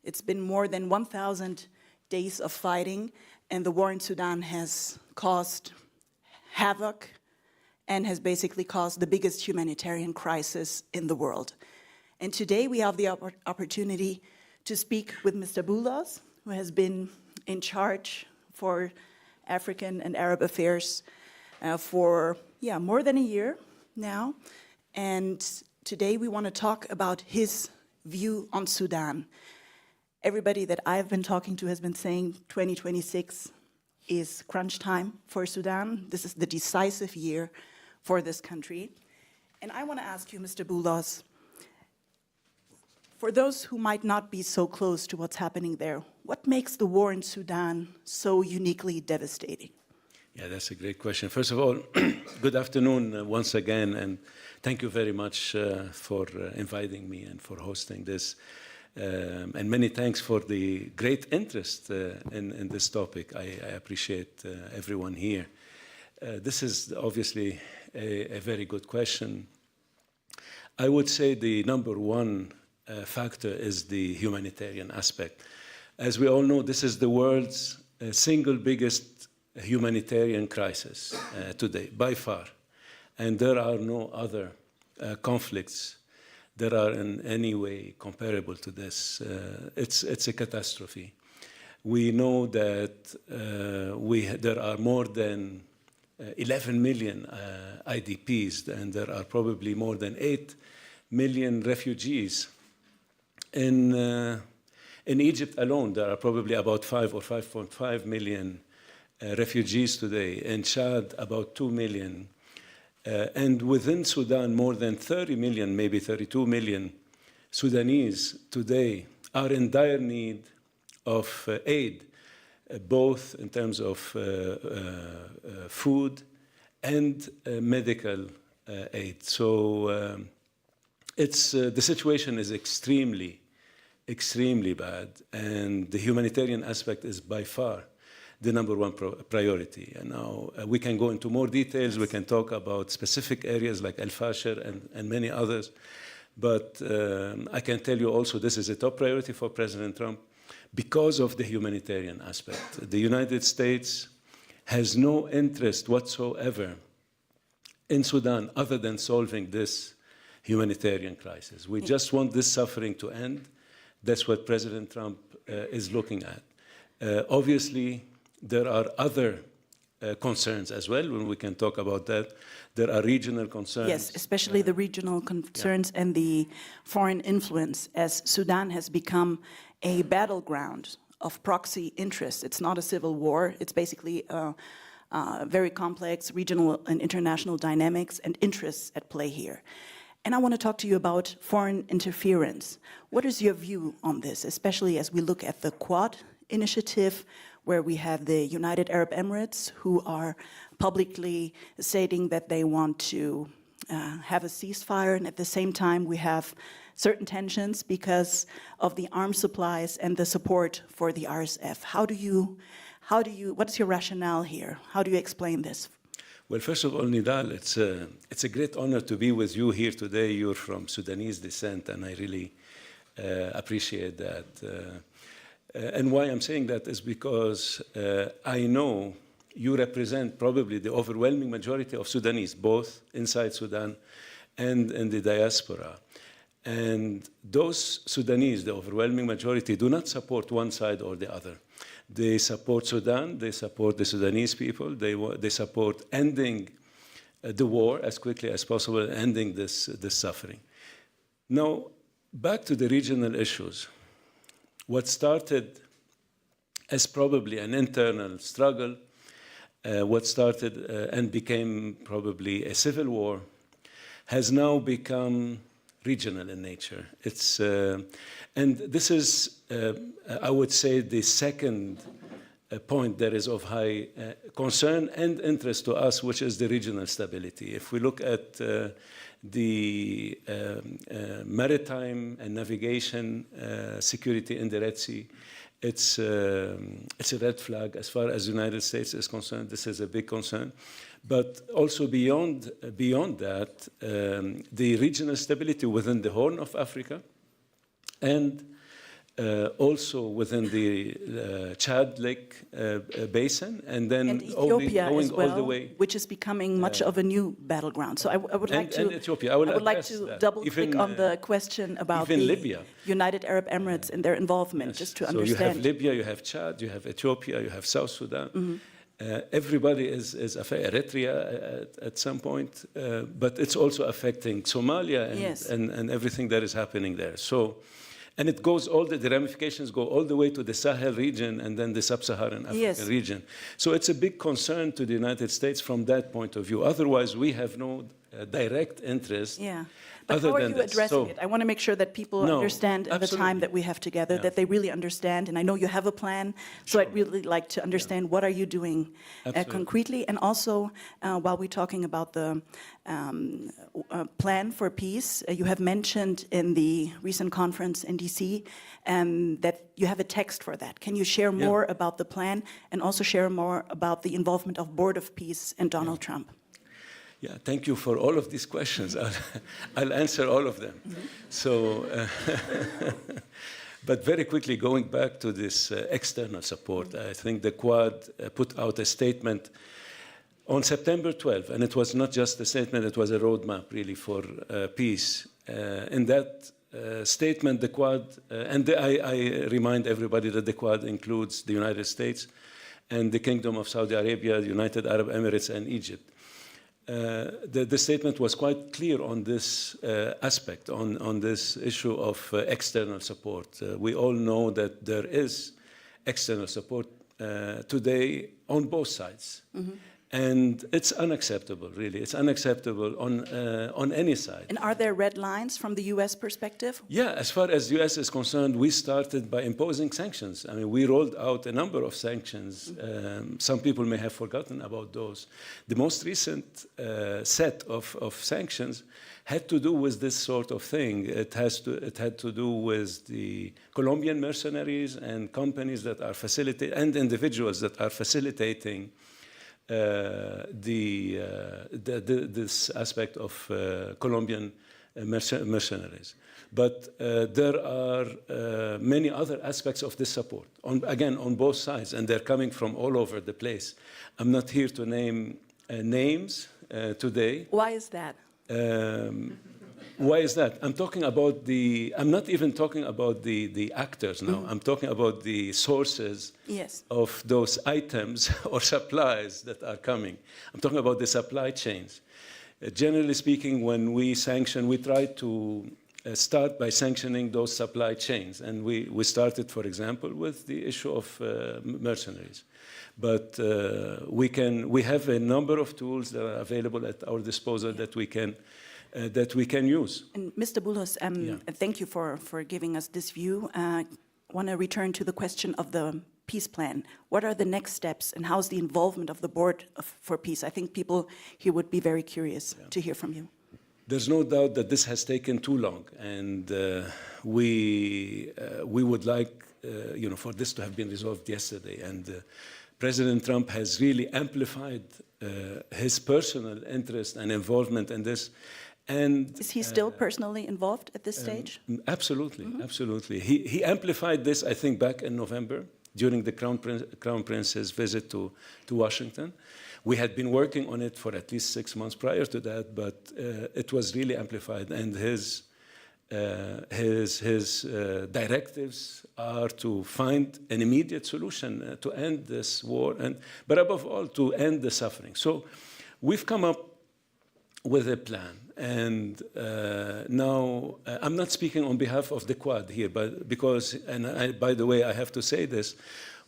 It's been more than 1,000 days of fighting, and the war in Sudan has caused havoc and has basically caused the biggest humanitarian crisis in the world. And today we have the opportunity to speak with Mr. Boulos, who has been in charge for African and Arab affairs for more than a year now. And today we want to talk about his view on Sudan. Everybody that I've been talking to has been saying 2026 is crunch time for Sudan. This is the decisive year for this country. And I want to ask you, Mr. Boulos, for those who might not be so close to what's happening there, what makes the war in Sudan so uniquely devastating? Yeah, that's a great question. First of all, good afternoon once again, and thank you very much for inviting me and for hosting this. And many thanks for the great interest in this topic. I appreciate everyone here. This is obviously a very good question. I would say the number one factor is the humanitarian aspect. As we all know, this is the world's single biggest humanitarian crisis today, by far. And there are no other conflicts that are in any way comparable to this. It's a catastrophe. We know that there are more than 11 million IDPs, and there are probably more than 8 million refugees. In Egypt alone, there are probably about 5 or 5.5 million refugees today. In Chad, about 2 million. And within Sudan, more than 30 million, maybe 32 million Sudanese today are in dire need of aid, both in terms of food and medical aid. So the situation is extremely bad, and the humanitarian aspect is by far the number one priority. And now we can go into more details. We can talk about specific areas like Al-Fashir and many others. But I can tell you also this is a top priority for President Trump because of the humanitarian aspect. The United States has no interest whatsoever in Sudan other than solving this humanitarian crisis. We just want this suffering to end. That's what President Trump is looking at. Obviously, there are other concerns as well, when we can talk about that. There are regional concerns. Yes, especially the regional concerns and the foreign influence, as Sudan has become a battleground of proxy interests. It's not a civil war. It's basically very complex regional and international dynamics and interests at play here. And I want to talk to you about foreign interference. What is your view on this, especially as we look at the Quad initiative, where we have the United Arab Emirates, who are publicly stating that they want to have a ceasefire, and at the same time we have certain tensions because of the arms supplies and the support for the RSF. What is your rationale here? How do you explain this? Well, first of all, Niddal, it's a great honor to be with you here today. You're from Sudanese descent, and I really appreciate that. And why I'm saying that is because I know you represent probably the overwhelming majority of Sudanese, both inside Sudan and in the diaspora. And those Sudanese, the overwhelming majority, do not support one side or the other. They support Sudan, they support the Sudanese people, they support ending the war as quickly as possible, ending this suffering. Now, back to the regional issues. What started as probably an internal struggle, what started and became probably a civil war, has now become regional in nature. And this is, I would say, the second point that is of high concern and interest to us, which is the regional stability. If we look at the maritime and navigation security in the Red Sea, it's a red flag as far as the United States is concerned. This is a big concern. But also beyond that, the regional stability within the Horn of Africa and also within the Chad Lake basin, and then And Ethiopia going as well, all the way. which is becoming much of a new battleground. So I would like to, And Ethiopia, I would like address to that. double click Even, on the question about even the Libya. United Arab Emirates and their involvement, Yes. just to So understand. you have Libya, you have Chad, you have Ethiopia, you have South Sudan. Everybody is Eritrea at some point, but it's also affecting Somalia and, Yes. and everything that is happening there. So, and it goes the ramifications go all the way to the Sahel region and then the sub-Saharan African Yes. region. So it's a big concern to the United States from that point of view. Otherwise, we have no direct interest. Yeah. But Other how are than you this. addressing So- it? I want to make sure that people No, understand in the time absolutely. that we have together, Yeah. that they really understand. And I know you have a plan, so I'd really like to understand what are you doing Absolutely. concretely. And also, while we're talking about the plan for peace, you have mentioned in the recent conference in DC that you have a text for that. Can you share more about the plan and also share more about the involvement of Board of Peace and Donald Trump? Yeah, thank you for all of these questions. I'll answer all of them. So, but very quickly, going back to this external support, I think the Quad put out a statement on September 12th, and it was not just a statement, it was a roadmap really for peace. In that statement, the Quad, and I remind everybody that the Quad includes the United States and the Kingdom of Saudi Arabia, the United Arab Emirates, and Egypt. The statement was quite clear on this aspect, on this issue of external support. We all know that there is external support today on both sides. And it's unacceptable, really. It's unacceptable on any side. And are there red lines from the U.S. perspective? Yeah, as far as the U.S. is concerned, we started by imposing sanctions. I mean, we rolled out a number of sanctions. Some people may have forgotten about those. The most recent set of sanctions had to do with this sort of thing. It had to do with the Colombian mercenaries and companies that are facilitating, and individuals that are facilitating this aspect of Colombian mercenaries. But there are many other aspects of this support, again, on both sides, and they're coming from all over the place. I'm not here to name names today. Why is that? Why is that? I'm not even talking about the actors now. I'm talking about the sources of those items or supplies that are coming. I'm talking about the supply chains. Generally speaking, when we sanction, we try to start by sanctioning those supply chains. And we started, for example, with the issue of mercenaries. But we have a number of tools that are available at our disposal that we can use. And Mr. Boulos, thank you for giving us this view. I want to return to the question of the peace plan. What are the next steps, and how's the involvement of the Board for Peace? I think people here would be very curious to hear from you. There's no doubt that this has taken too long, and we would like for this to have been resolved yesterday. And President Trump has really amplified his personal interest and involvement in this. And is he still personally involved at this stage? Absolutely, absolutely. He amplified this, I think, back in November during the Crown Prince's visit to Washington. We had been working on it for at least 6 months prior to that, but it was really amplified. And his directives are to find an immediate solution to end this war, but above all, to end the suffering. So we've come up with a plan. And now, I'm not speaking on behalf of the Quad here, but because, by the way, I have to say this,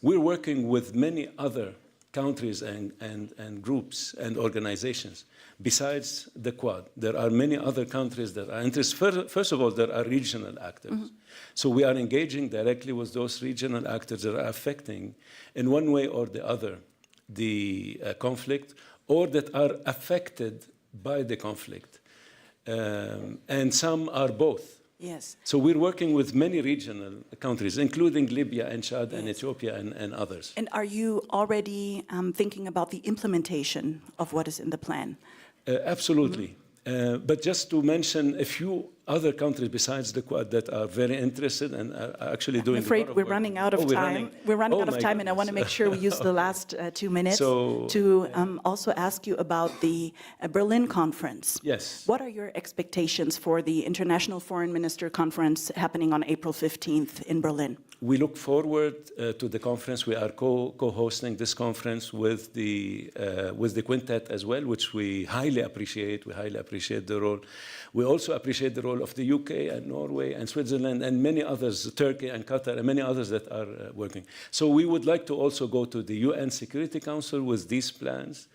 we're working with many other countries and groups and organizations. Besides the Quad, there are many other countries that are interested. First of all, there are regional actors. So we are engaging directly with those regional actors that are affecting, in one way or the other, the conflict, or that are affected by the conflict. And some are both. Yes. So we're working with many regional countries, including Libya and Chad and Ethiopia and others. And are you already thinking about the implementation of what is in the plan? Absolutely. But just to mention a few other countries besides the Quad that are very interested and are actually doing. I'm afraid we're running out of time. We're running out of time, and I want to make sure we use the last 2 minutes to also ask you about the Berlin conference. Yes. What are your expectations for the International Foreign Minister Conference happening on April 15th in Berlin? We look forward to the conference. We are co-hosting this conference with the quintet as well, which we highly appreciate. We highly appreciate the role. We also appreciate the role of the UK and Norway and Switzerland and many others, Turkey and Qatar and many others that are working. So we would like to also go to the UN Security Council with these plans.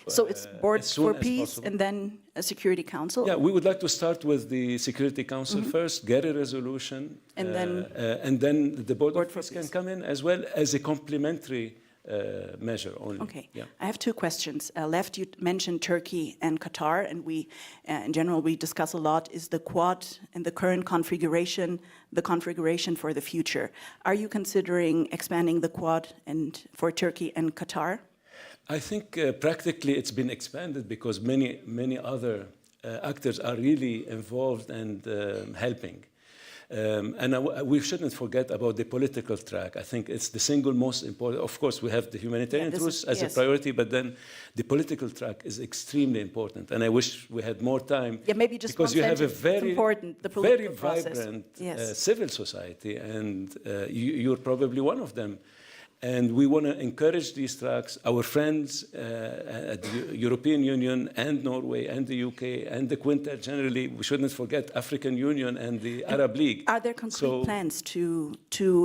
So it's Board for Peace and then a Security Council? Yeah, we would like to start with the Security Council first, get a resolution, and then the Board of Peace can come in as well as a complementary measure only. Okay. Yeah. I have 2 questions left. You mentioned Turkey and Qatar, and we, in general, we discuss a lot, is the Quad and the current configuration, the configuration for the future. Are you considering expanding the Quad and for Turkey and Qatar? I think practically it's been expanded because many other actors are really involved and helping. We shouldn't forget about the political track. I think it's the single most important. Of course, we have the humanitarian truce as a priority, but then the political track is extremely important. And I wish we had more time. Yeah, maybe just because you have a very vibrant civil society, and you're probably one of them. And we want to encourage these tracks. Our friends at the European Union and Norway and the UK and the Quintet generally, we shouldn't forget African Union and the Arab League. Are there concrete plans to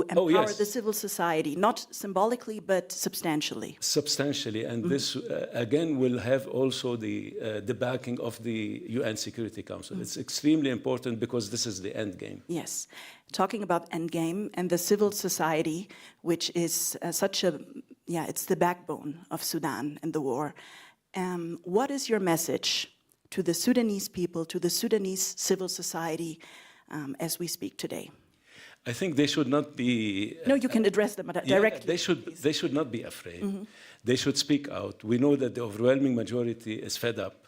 empower the civil society, not symbolically, but substantially? Substantially, and this, again, will have also the backing of the UN Security Council. It's extremely important because this is the end game. Yes. Talking about endgame and the civil society, which is it's the backbone of Sudan and the war. What is your message to the Sudanese people, to the Sudanese civil society as we speak today? I think they should not be... No, you can address them directly. They should not be afraid. They should speak out. We know that the overwhelming majority is fed up.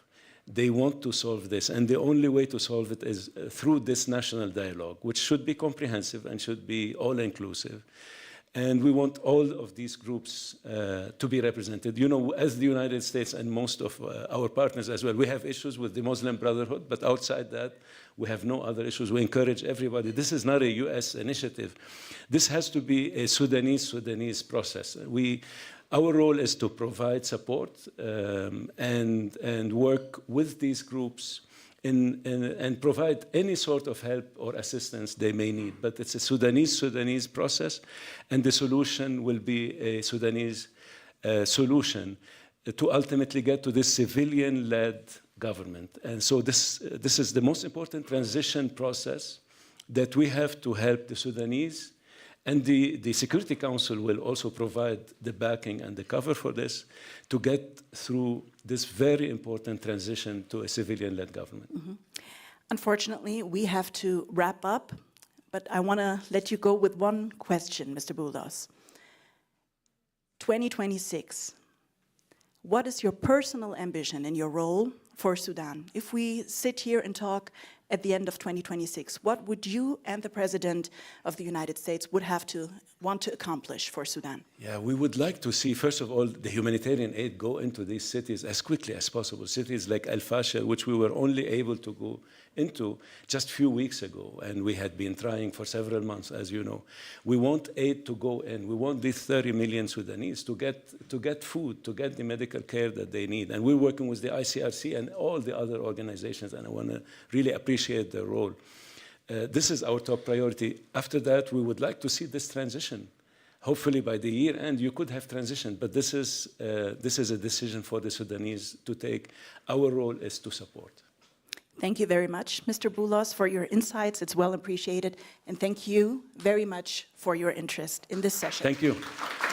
They want to solve this, and the only way to solve it is through this national dialogue, which should be comprehensive and should be all-inclusive. And we want all of these groups to be represented. You know, as the United States and most of our partners as well, we have issues with the Muslim Brotherhood, but outside that, we have no other issues. We encourage everybody. This is not a US initiative. This has to be a Sudanese process. Our role is to provide support and work with these groups and provide any sort of help or assistance they may need. But it's a Sudanese process, and the solution will be a Sudanese solution to ultimately get to this civilian-led government. And so this is the most important transition process that we have to help the Sudanese. And the Security Council will also provide the backing and the cover for this to get through this very important transition to a civilian-led government. Unfortunately, we have to wrap up, but I want to let you go with one question, Mr. Boulos. 2026, what is your personal ambition in your role for Sudan? If we sit here and talk at the end of 2026, what would you and the President of the United States want to accomplish for Sudan? Yeah, we would like to see, first of all, the humanitarian aid go into these cities as quickly as possible. Cities like Al Fasher, which we were only able to go into just a few weeks ago, and we had been trying for several months, as you know. We want aid to go in. We want these 30 million Sudanese to get food, to get the medical care that they need. And we're working with the ICRC and all the other organizations, and I want to really appreciate their role. This is our top priority. After that, we would like to see this transition. Hopefully by the year end, you could have transition, but this is a decision for the Sudanese to take. Our role is to support. Thank you very much, Mr. Boulos, for your insights. It's well appreciated. And thank you very much for your interest in this session. Thank you.